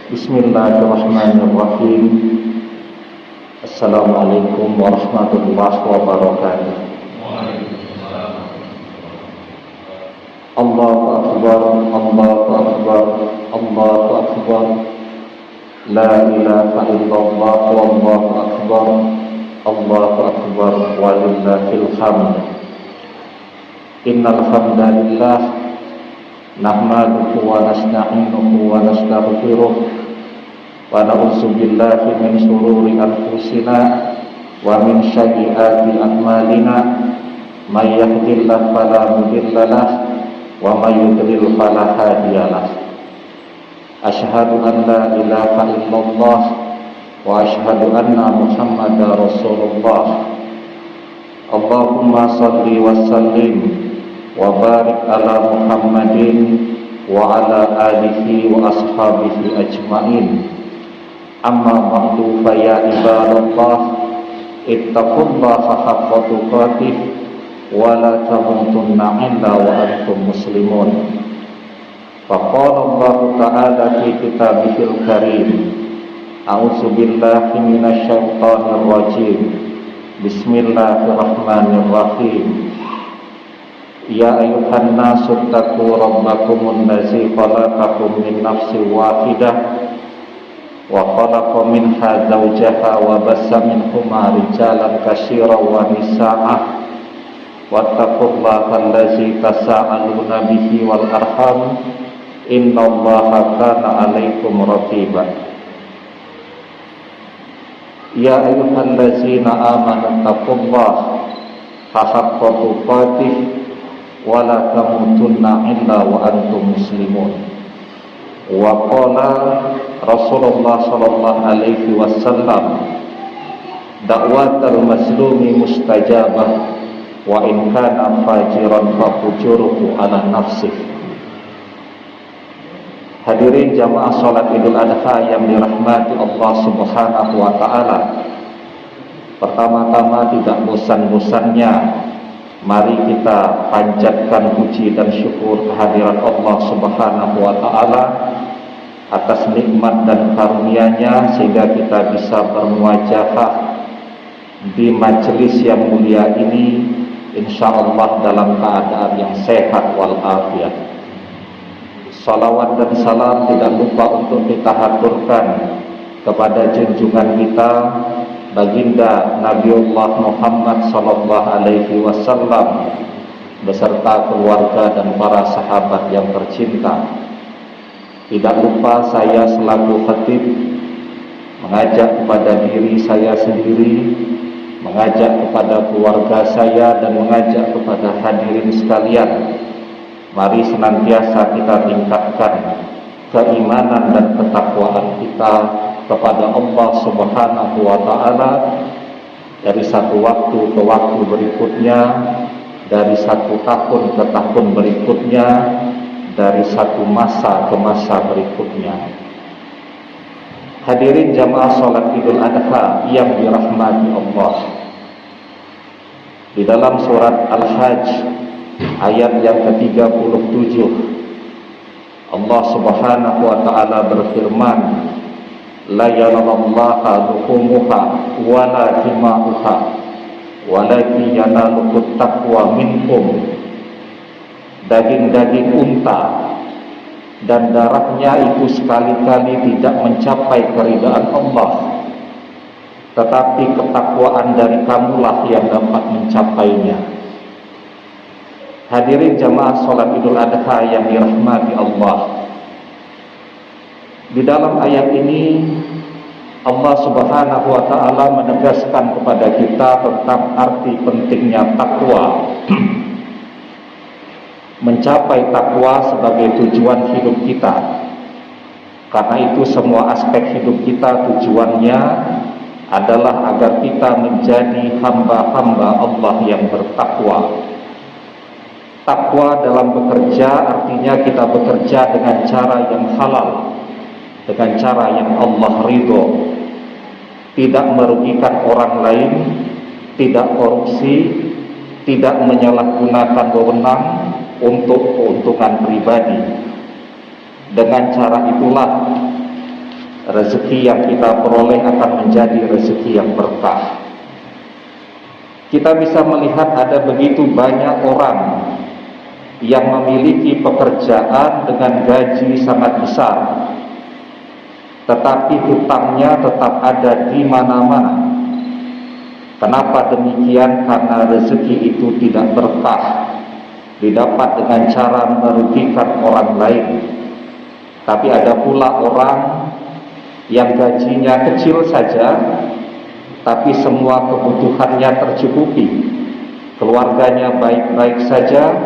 Bismillahirrahmanirrahim. Assalamualaikum warahmatullahi wabarakatuh. Allahu Akbar, Allahu Akbar, Allahu Akbar. La ilaha illallah, wallahu akbar, Allahu Akbar, walillahil hamd. Innal hamdalillah nahmaduhu wa nasta'inuhu wa nastaghfiruh wa na'udzu billahi min shururi anfusina wa min sayyiati a'malina. May yahdihillahu fala mudilla lahu wa may yudlil fala hadiya lahu. Asyhadu an la ilaha illallah wa asyhadu anna Muhammadar Rasulullah. Allahumma shalli wa sallim wa barik ala Muhammadin wa ala alihi wa ashabihi ajmain. Amma ba'du, fa ya ibadallah, ittaqullaha haqqa tuqatih wa la tamutunna illa wa antum muslimun. Faqala Allah ta'ala fi kitabihil karim, a'udzu billahi minasy syaithanir rajim. Bismillahirrahmanirrahim. Ya ayyuhan nasu taqu rabbakumul ladzi khalaqakum min nafsin wahidah wa khalaqa minha zawjaha wa bassa minhuma rijalan katsiran wa nisaa'a wattaqullaha allazi tasaaluna bihi wal arham innallaha kana 'alaikum raqiba. Ya ayyuhallazina amanu taqullaha haqqa tuqatih wa la tamutunna illa wa antum muslimun. Wa qala Rasulullah sallallahu alaihi wasallam, da'watul mazlumi mustajabah wa in kana fajiran fa fujuruhu ala nafsih. Hadirin jamaah salat Idul Adha yang dirahmati Allah Subhanahu wa taala. Pertama-tama tidak bosan-bosannya mari kita panjatkan puji dan syukur kehadirat Allah Subhanahu wa taala atas nikmat dan karunia-Nya sehingga kita bisa bermuajahah di majelis yang mulia ini insyaallah dalam keadaan yang sehat walafiat. Salawat dan salam tidak lupa untuk kita haturkan kepada junjungan kita Baginda Nabiullah Muhammad sallallahu alaihi wasallam beserta keluarga dan para sahabat yang tercinta. Tidak lupa saya selaku khatib mengajak kepada diri saya sendiri, mengajak kepada keluarga saya dan mengajak kepada hadirin sekalian. Mari senantiasa kita tingkatkan keimanan dan ketakwaan kita kepada Allah Subhanahu wa taala dari satu waktu ke waktu berikutnya, dari satu tahun ke tahun berikutnya, dari satu masa ke masa berikutnya. Hadirin jamaah salat Idul Adha yang dirahmati Allah. Di dalam surat Al-Hajj ayat yang ke-37 Allah Subhanahu wa taala berfirman, la yanallaha luhumuha wala dima'uha walakin yanaluhut taqwa minkum. Daging-daging unta dan darahnya itu sekali-kali tidak mencapai keridaan Allah, tetapi ketakwaan dari kamulah yang dapat mencapainya. Hadirin jamaah salat Idul Adha yang dirahmati Allah. Di dalam ayat ini Allah Subhanahu wa taala menegaskan kepada kita tentang arti pentingnya takwa. Mencapai takwa sebagai tujuan hidup kita. Karena itu semua aspek hidup kita tujuannya adalah agar kita menjadi hamba-hamba Allah yang bertakwa. Takwa dalam bekerja artinya kita bekerja dengan cara yang halal, dengan cara yang Allah ridho, tidak merugikan orang lain, tidak korupsi, tidak menyalahgunakan wewenang untuk keuntungan pribadi. Dengan cara itulah rezeki yang kita peroleh akan menjadi rezeki yang berkah. Kita bisa melihat ada begitu banyak orang yang memiliki pekerjaan dengan gaji sangat besar, tetapi hutangnya tetap ada di mana-mana. Kenapa demikian? Karena rezeki itu tidak berkah, didapat dengan cara merugikan orang lain. Tapi ada pula orang yang gajinya kecil saja, tapi semua kebutuhannya tercukupi, keluarganya baik-baik saja,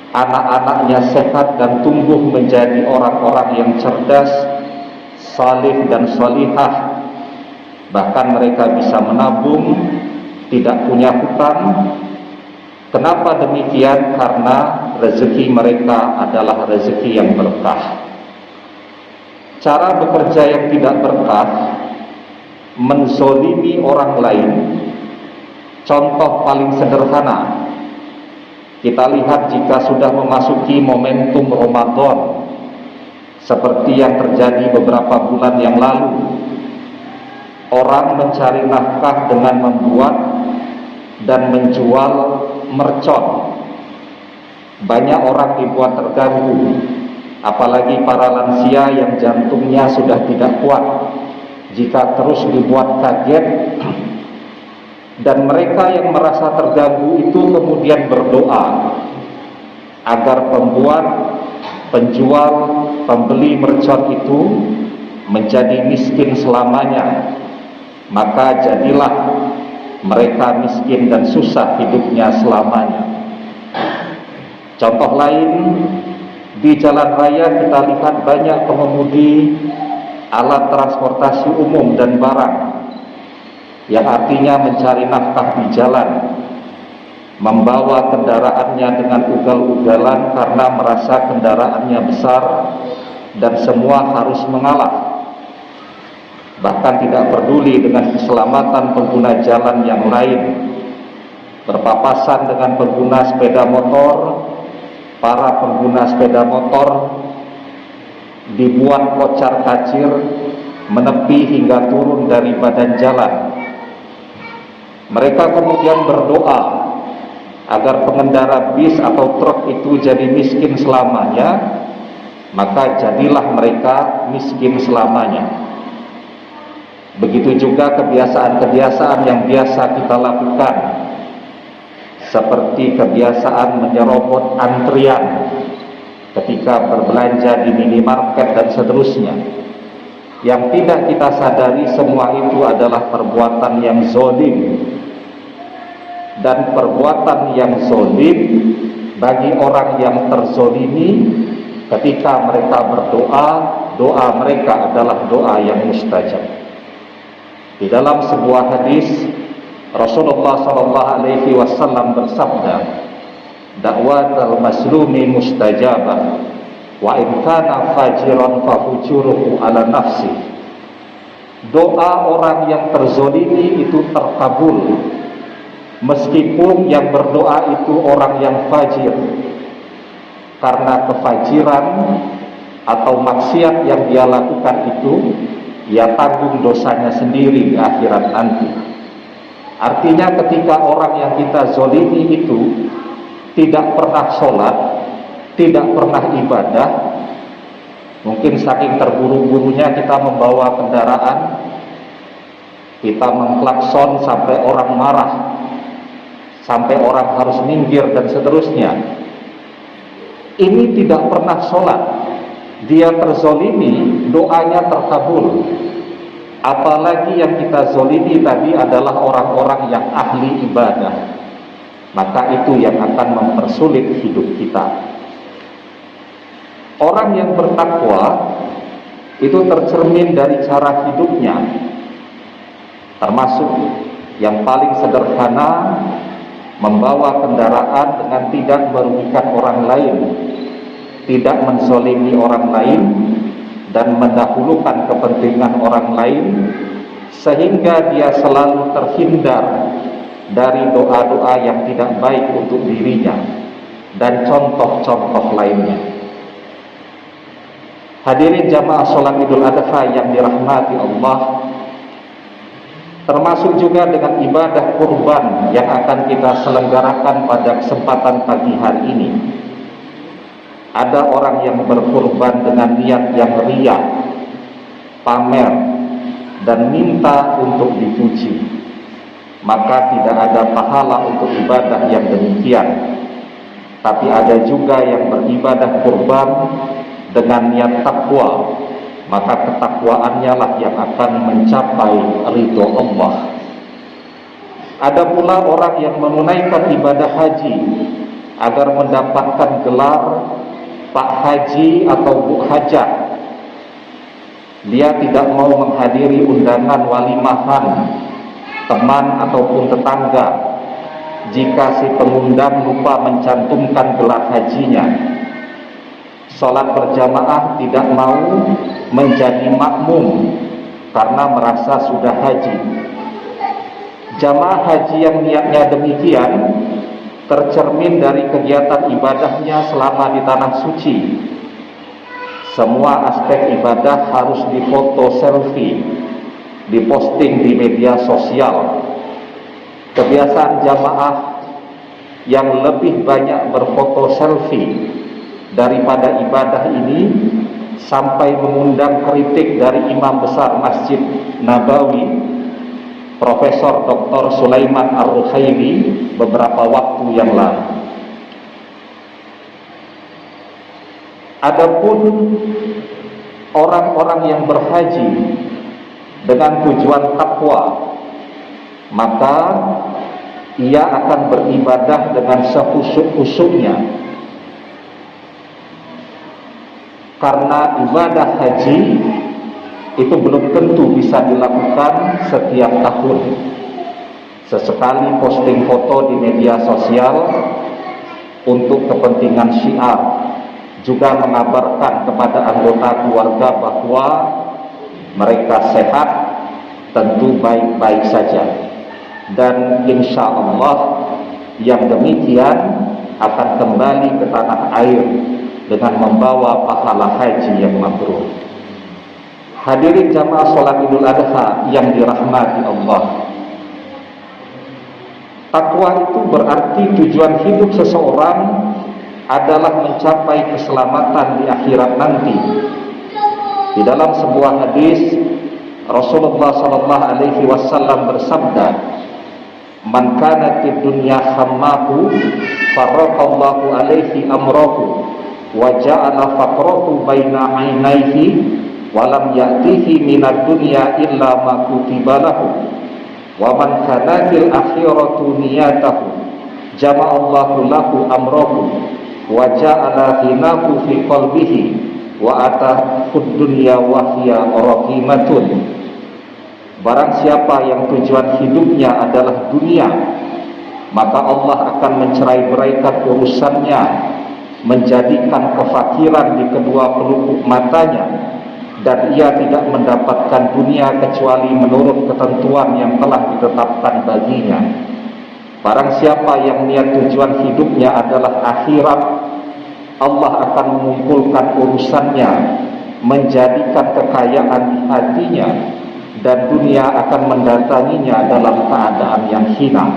anak-anaknya sehat dan tumbuh menjadi orang-orang yang cerdas, salih dan salihah. Bahkan mereka bisa menabung, tidak punya hutang. Kenapa demikian? Karena rezeki mereka adalah rezeki yang berkah. Cara bekerja yang tidak berkah, menzolimi orang lain. Contoh paling sederhana, kita lihat jika sudah memasuki momentum Ramadan, seperti yang terjadi beberapa bulan yang lalu, orang mencari nafkah dengan membuat dan menjual mercon. Banyak orang dibuat terganggu, apalagi para lansia yang jantungnya sudah tidak kuat jika terus dibuat kaget. Dan mereka yang merasa terganggu itu kemudian berdoa agar pembuat, penjual, pembeli mercon itu menjadi miskin selamanya. Maka jadilah mereka miskin dan susah hidupnya selamanya. Contoh lain, di jalan raya kita lihat banyak pengemudi alat transportasi umum dan barang, yang artinya mencari nafkah di jalan, membawa kendaraannya dengan ugal-ugalan karena merasa kendaraannya besar dan semua harus mengalah. Bahkan tidak peduli dengan keselamatan pengguna jalan yang lain, berpapasan dengan pengguna sepeda motor. Para pengguna sepeda motor dibuat kocar-kacir, menepi hingga turun dari badan jalan. Mereka kemudian berdoa agar pengendara bis atau truk itu jadi miskin selamanya, maka jadilah mereka miskin selamanya. Begitu juga kebiasaan-kebiasaan yang biasa kita lakukan, seperti kebiasaan menyerobot antrian ketika berbelanja di minimarket dan seterusnya. Yang tidak kita sadari, semua itu adalah perbuatan yang zalim. Dan perbuatan yang zalim bagi orang yang terzalimi, ketika mereka berdoa, doa mereka adalah doa yang mustajab. Di dalam sebuah hadis, Rasulullah SAW bersabda, "Da'watul maslumi mustajabah, wa in kana fajiran fa fujuruhu ala nafsi." Doa orang yang terzalimi itu terkabul, meskipun yang berdoa itu orang yang fajir, karena kefajiran atau maksiat yang dia lakukan itu, ia tanggung dosanya sendiri di akhirat nanti. Artinya ketika orang yang kita zolimi itu tidak pernah sholat, tidak pernah ibadah, mungkin saking terburu-burunya kita membawa kendaraan, kita mengklakson sampai orang marah, sampai orang harus minggir dan seterusnya. Ini tidak pernah sholat, dia terzolimi, doanya terkabul. Apalagi yang kita zolimi tadi adalah orang-orang yang ahli ibadah, maka itu yang akan mempersulit hidup kita. Orang yang bertakwa itu tercermin dari cara hidupnya, termasuk yang paling sederhana, membawa kendaraan dengan tidak merugikan orang lain, tidak menzolimi orang lain, dan mendahulukan kepentingan orang lain, sehingga dia selalu terhindar dari doa-doa yang tidak baik untuk dirinya dan contoh-contoh lainnya. Hadirin jamaah sholat Idul Adha yang dirahmati Allah, termasuk juga dengan ibadah kurban yang akan kita selenggarakan pada kesempatan pagi hari ini. Ada orang yang berkurban dengan niat yang riya, pamer, dan minta untuk dipuji, maka tidak ada pahala untuk ibadah yang demikian. Tapi ada juga yang beribadah kurban dengan niat takwa, maka ketakwaannya lah yang akan mencapai ridho Allah. Ada pula orang yang menunaikan ibadah haji agar mendapatkan gelar Pak Haji atau Bu Hajah. Dia tidak mau menghadiri undangan walimahan teman ataupun tetangga jika si pengundang lupa mencantumkan gelar hajinya. Sholat berjamaah tidak mau menjadi makmum karena merasa sudah haji. Jamaah haji yang niatnya demikian tercermin dari kegiatan ibadahnya selama di tanah suci. Semua aspek ibadah harus difoto selfie, diposting di media sosial. Kebiasaan jamaah yang lebih banyak berfoto selfie daripada ibadah ini sampai mengundang kritik dari Imam Besar Masjid Nabawi, Profesor Dr. Sulaiman Ar-Ruhaili beberapa waktu yang lalu. Adapun orang-orang yang berhaji dengan tujuan takwa, maka ia akan beribadah dengan sekhusyuk-khusyuknya. Karena ibadah haji itu belum tentu bisa dilakukan setiap tahun. Sesekali posting foto di media sosial untuk kepentingan syiar, juga mengabarkan kepada anggota keluarga bahwa mereka sehat, tentu baik-baik saja. Dan insya Allah yang demikian akan kembali ke tanah air dengan membawa pahala haji yang mabrur. Hadirin jamaah sholat Idul Adha yang dirahmati Allah, takwa itu berarti tujuan hidup seseorang adalah mencapai keselamatan di akhirat nanti. Di dalam sebuah hadis Rasulullah SAW bersabda, "Man kanatid dunya hammahu farraqallahu alaihi amrahu wa ja'ala faqrahu baina 'ainaihi wa lam ya'tihi minad dunya illa ma kutiba lahu wa man kanatil akhiratu niyatahu jama'allahu lahu amrahu wa ja'ala ghinahu fi qalbihi wa atahud dunya wa hiya rahimatun." Barang siapa yang tujuan hidupnya adalah dunia, maka Allah akan mencerai-beraikan urusannya, menjadikan kefakiran di kedua pelupuk matanya, dan ia tidak mendapatkan dunia kecuali menurut ketentuan yang telah ditetapkan baginya. Barang siapa yang niat tujuan hidupnya adalah akhirat, Allah akan mengumpulkan urusannya, menjadikan kekayaan di hatinya, dan dunia akan mendatanginya dalam keadaan yang hina.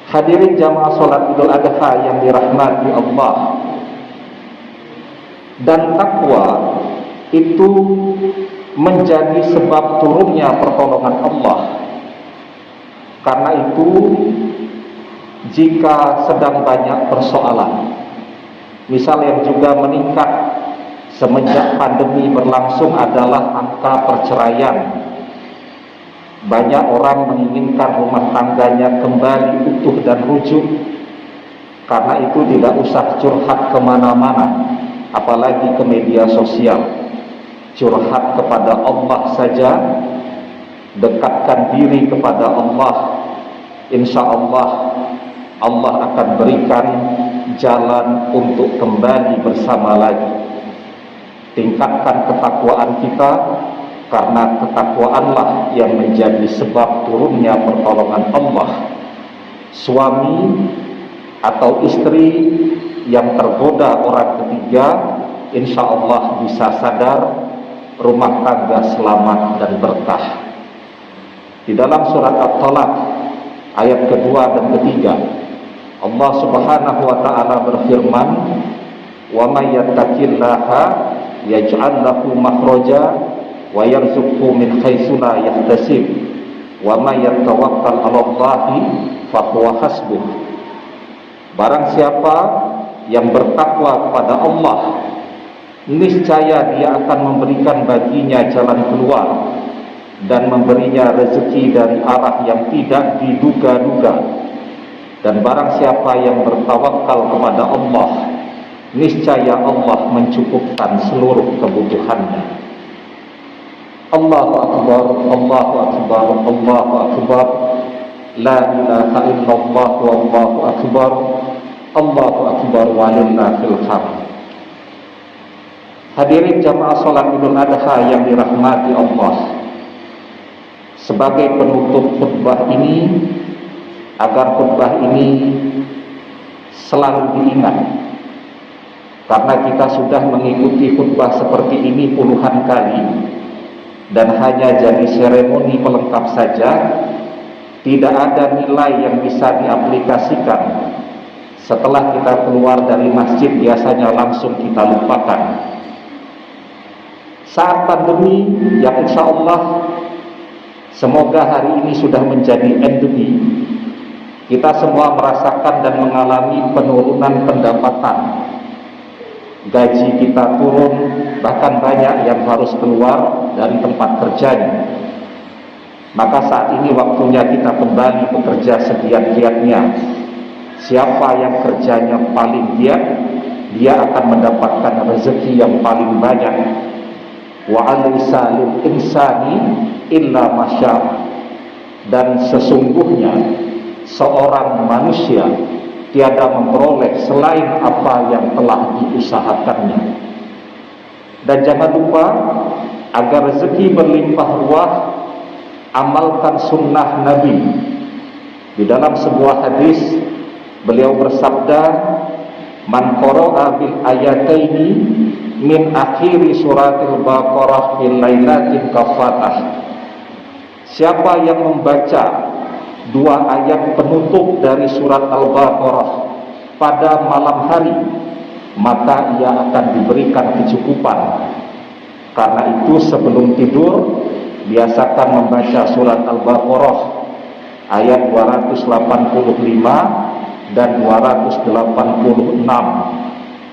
Hadirin jamaah sholat Idul Adha yang dirahmati Allah, dan takwa itu menjadi sebab turunnya pertolongan Allah. Karena itu, jika sedang banyak persoalan, misal yang juga meningkat semenjak pandemi berlangsung adalah angka perceraian. Banyak orang menginginkan rumah tangganya kembali utuh dan rujuk. Karena itu tidak usah curhat kemana-mana, apalagi ke media sosial. Curhat kepada Allah saja, dekatkan diri kepada Allah. Insya Allah, Allah akan berikan jalan untuk kembali bersama lagi. Tingkatkan ketakwaan kita, karena ketakwaanlah yang menjadi sebab turunnya pertolongan Allah. Suami atau istri yang tergoda orang ketiga insya Allah bisa sadar, rumah tangga selamat dan berkah. Di dalam surat At-Talaq ayat kedua dan ketiga, Allah Subhanahu wa taala berfirman, "Wa may yattaqillaha yaj'al lahu makhraja wa yarzuqhu min haitsu la yahtasib wa may yatawakkal 'alallahi fahuwa hasbuh." Barang siapa yang bertakwa kepada Allah, niscaya Dia akan memberikan baginya jalan keluar dan memberinya rezeki dari arah yang tidak diduga-duga. Dan barang siapa yang bertawakal kepada Allah, niscaya Allah mencukupkan seluruh kebutuhannya. Allahu Akbar, Allahu Akbar, Allahu Akbar. La ilaha illallah wallahu akbar. Allahu Akbar walillahil hamd. Hadirin jamaah salat Idul Adha yang dirahmati Allah, sebagai penutup khutbah ini, agar khutbah ini selalu diingat, karena kita sudah mengikuti khutbah seperti ini puluhan kali dan hanya jadi seremoni pelengkap saja, tidak ada nilai yang bisa diaplikasikan. Setelah kita keluar dari masjid, biasanya langsung kita lupakan. Saat pandemi yang insya Allah semoga hari ini sudah menjadi endemi, kita semua merasakan dan mengalami penurunan pendapatan. Gaji kita turun, bahkan banyak yang harus keluar dari tempat kerjanya. Maka saat ini waktunya kita kembali bekerja segiat-giatnya. Siapa yang kerjanya paling giat, dia akan mendapatkan rezeki yang paling banyak. Wa alaysa lil insani illa masya. Dan sesungguhnya seorang manusia tiada memperoleh selain apa yang telah diusahakannya. Dan jangan lupa, agar rezeki berlimpah ruah, amalkan sunnah Nabi. Di dalam sebuah hadis beliau bersabda, "Man qara'a bil ayataini min akhiri suratil Baqarah fil lailatin kafatah." Siapa yang membaca dua ayat penutup dari surat Al-Baqarah pada malam hari, maka ia akan diberikan kecukupan. Karena itu sebelum tidur biasakan membaca surat Al-Baqarah ayat 285 dan 286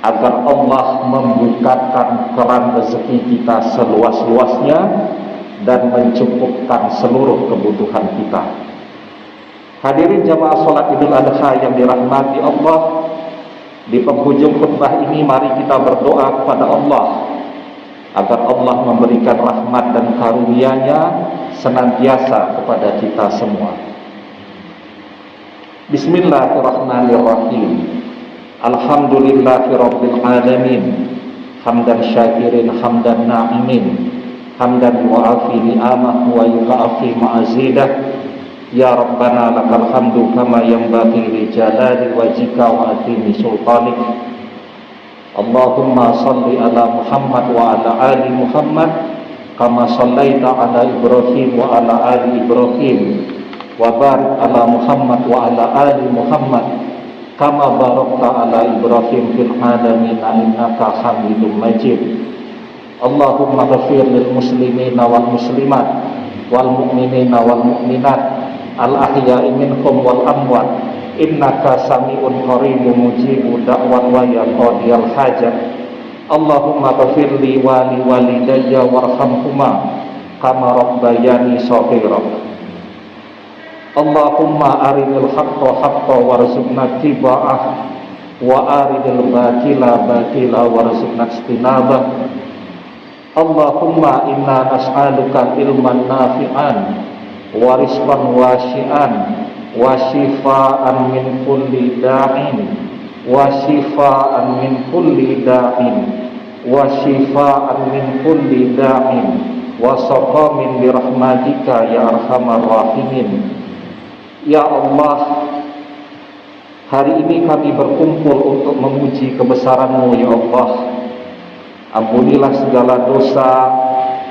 agar Allah membukakan keran rezeki kita seluas-luasnya dan mencukupkan seluruh kebutuhan kita. Hadirin jamaah salat Idul Adha yang dirahmati Allah, di penghujung khutbah ini mari kita berdoa kepada Allah agar Allah memberikan rahmat dan karunia-Nya senantiasa kepada kita semua. Bismillahirrahmanirrahim. Alhamdulillahirabbil alamin. Hamdan syakirin hamdan na'imin. Hamdan yu'afi ni'amah wa yu'afi ma'azidah. Ya Rabbana lakal hamdu kama yanbaghi li jalali wajhika wa atimi sultanik. Allahumma salli ala Muhammad wa ala ali Muhammad kama sallaita ala Ibrahim wa ala ali Ibrahim wa barik ala Muhammad wa ala ali Muhammad kama barakta ala Ibrahim fil alamin innaka Hamidum Majid. Allahumma ghfir lil muslimina wal muslimat wal mu'minina wal mu'minat al ahya'i minhum wal amwat innaka sami'un qaribun mujibu da'wat wa ya qadiyal hajat. Allahumma ghfir li wa li walidayya warhamhuma kama rabbayani shaghira. Allahumma arinil haqqa haqqa warzuqna tiba'ah wa arinil batila batila warzuqna istinabah. Allahumma inna nas'aluka ilman nafi'an wa rizqan wasi'an wa shifaan min kulli da'in wa shifaan min kulli da'in wa shifaan min kulli da'in wa saqamin bi rahmatika ya arhamar rahimin. Ya Allah, hari ini kami berkumpul untuk memuji kebesaran-Mu ya Allah. Ampunilah segala dosa,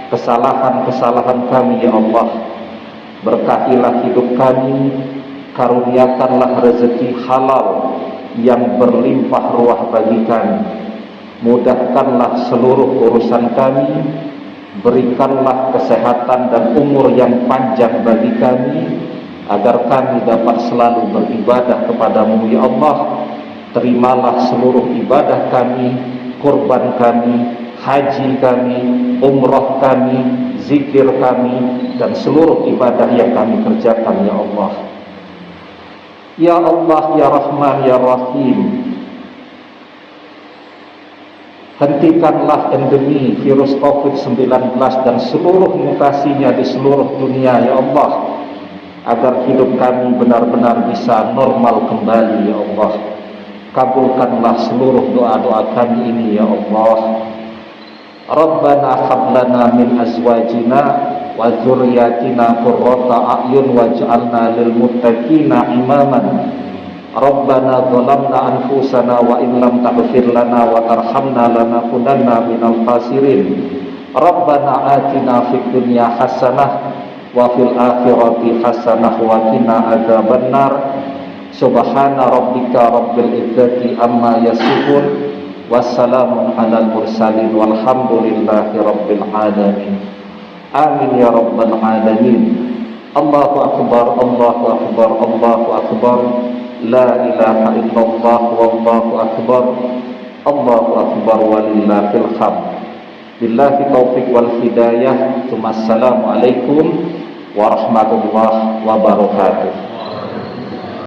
kesalahan-kesalahan kami ya Allah. Berkahilah hidup kami, karuniakanlah rezeki halal yang berlimpah ruah bagi kami. Mudahkanlah seluruh urusan kami, berikanlah kesehatan dan umur yang panjang bagi kami, agar kami dapat selalu beribadah kepadamu ya Allah. Terimalah seluruh ibadah kami, kurban kami, haji kami, umrah kami, zikir kami, dan seluruh ibadah yang kami kerjakan ya Allah. Ya Allah, ya Rahman, ya Rahim, hentikanlah endemi virus COVID-19 dan seluruh mutasinya di seluruh dunia ya Allah, agar hidup kami benar-benar bisa normal kembali ya Allah. Kabulkanlah seluruh doa-doa kami ini ya Allah. Rabbana hab lana min azwajina wa dzurriyyatina qurrata a'yun waj'alna lil muttaqina imaman. Rabbana zalamna anfusana wa in lam taghfir lana wa tarhamna lanakunanna minal khasirin. Rabbana atina fid dunya hasanah wa fil akhirati hasanah wa qina adzabannar. Subhana rabbika rabbil izzati amma yasifun, wassalamun alal mursalin, walhamdulillahi rabbil alamin. Amin ya rabbal alamin. Allahu akbar, Allahu akbar, Allahu akbar. La ilaha illallah, wallahu akbar. Allahu akbar walillahil hamd. Billahi taufiq wal hidayah. Assalamualaikum warahmatullahi wabarakatuh.